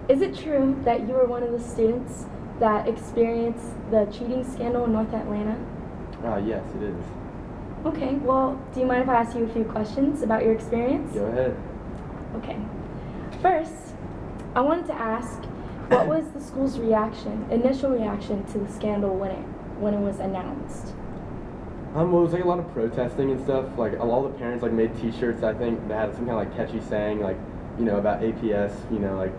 Is it true that you were one of the students that experienced the cheating scandal in North Atlanta? Yes, it is. Okay, well, do you mind if I ask you a few questions about your experience? Go ahead. Okay. First, I wanted to ask, what was the school's initial reaction to the scandal when it was announced? Well, it was like a lot of protesting and stuff. Like a lot of the parents like made T-shirts. I think that had some kind of like catchy saying, like about APS. Like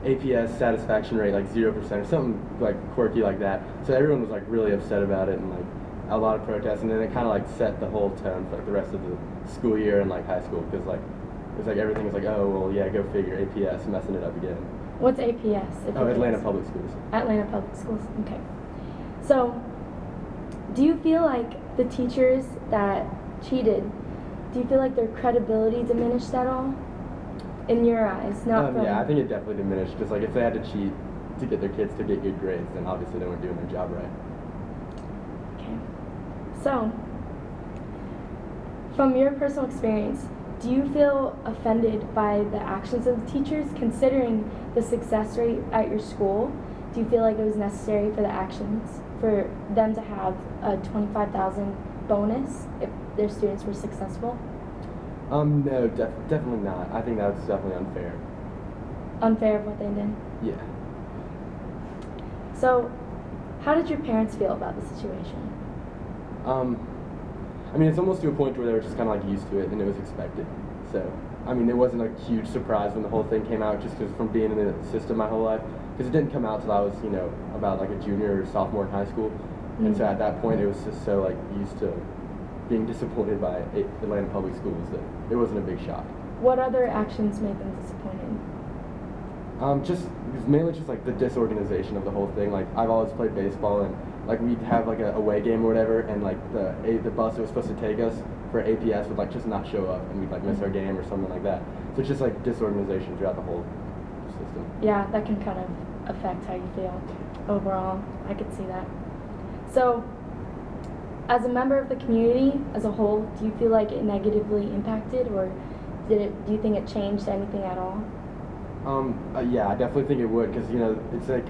APS satisfaction rate like 0% or something like quirky like that. So everyone was like really upset about it and like a lot of protests. And then it kind of like set the whole tone for like the rest of the school year and like high school because like it was like everything was like, oh well, yeah, go figure, APS messing it up again. What's APS? Oh, Atlanta Public Schools. Atlanta Public Schools. Okay. So, do you feel like the teachers that cheated, do you feel like their credibility diminished at all? In your eyes, not from... Yeah, I think it definitely diminished because like if they had to cheat to get their kids to get good grades, then obviously they weren't doing their job right. Okay. So, from your personal experience, do you feel offended by the actions of the teachers, considering the success rate at your school? Do you feel like it was necessary for the actions for them to have a $25,000 bonus if their students were successful? No, definitely not. I think that's definitely unfair. Unfair of what they did? Yeah. So, how did your parents feel about the situation? I mean, it's almost to a point where they were just kind of like used to it and it was expected. So, I mean, it wasn't a huge surprise when the whole thing came out just because from being in the system my whole life. Because it didn't come out till I was, about like a junior or sophomore in high school. And so at that point, it was just so like used to being disappointed by Atlanta Public Schools that it wasn't a big shock. What other actions made them disappointed? Mainly just like the disorganization of the whole thing. Like I've always played baseball and like we'd have like a away game or whatever, and like the bus that was supposed to take us for APS would like just not show up, and we'd like miss our game or something like that. So it's just like disorganization throughout the whole system. Yeah, that can kind of affect how you feel overall. I could see that. So, as a member of the community as a whole, do you feel like it negatively impacted, or do you think it changed anything at all? Yeah, I definitely think it would, because it's like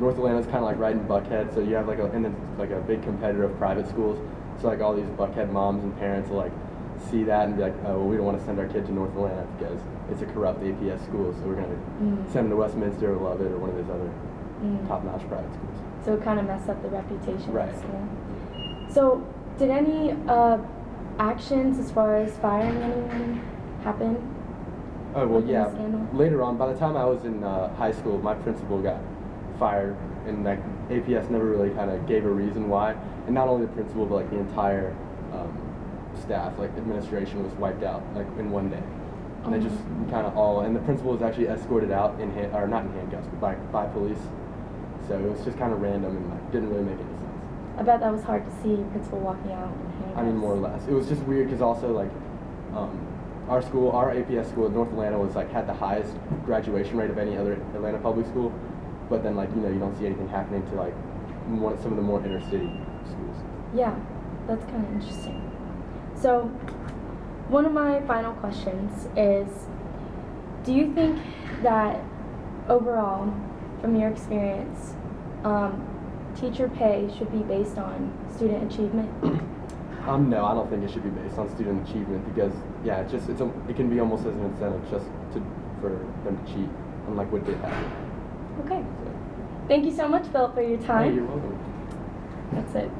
North Atlanta's kind of like right in Buckhead, so you have and then it's like a big competitor of private schools. So like all these Buckhead moms and parents will like see that and be like, oh well, we don't want to send our kid to North Atlanta because it's a corrupt APS school, so we're gonna send them to Westminster or Lovett or one of those other top-notch private schools. So it kind of messed up the reputation right. of the school. So did any actions as far as firing anyone happen? Oh well, yeah. Later on, by the time I was in high school, my principal got fired, and like APS never really kind of gave a reason why. And not only the principal, but like the entire staff, like administration, was wiped out like in one day. And they just kind of and the principal was actually escorted out not in handcuffs, but by police. So it was just kind of random and like didn't really make any sense. I bet that was hard to see principal walking out in handcuffs. I mean, more or less. It was just weird because also like. Our school, our APS school in North Atlanta was like had the highest graduation rate of any other Atlanta public school, but then like you don't see anything happening to like some of the more inner city schools. Yeah, that's kind of interesting. So, one of my final questions is, do you think that overall, from your experience, teacher pay should be based on student achievement? No, I don't think it should be based on student achievement because, yeah, it can be almost as an incentive just for them to cheat, unlike what did happen. Okay. So. Thank you so much, Philip, for your time. Hey, you're welcome. That's it.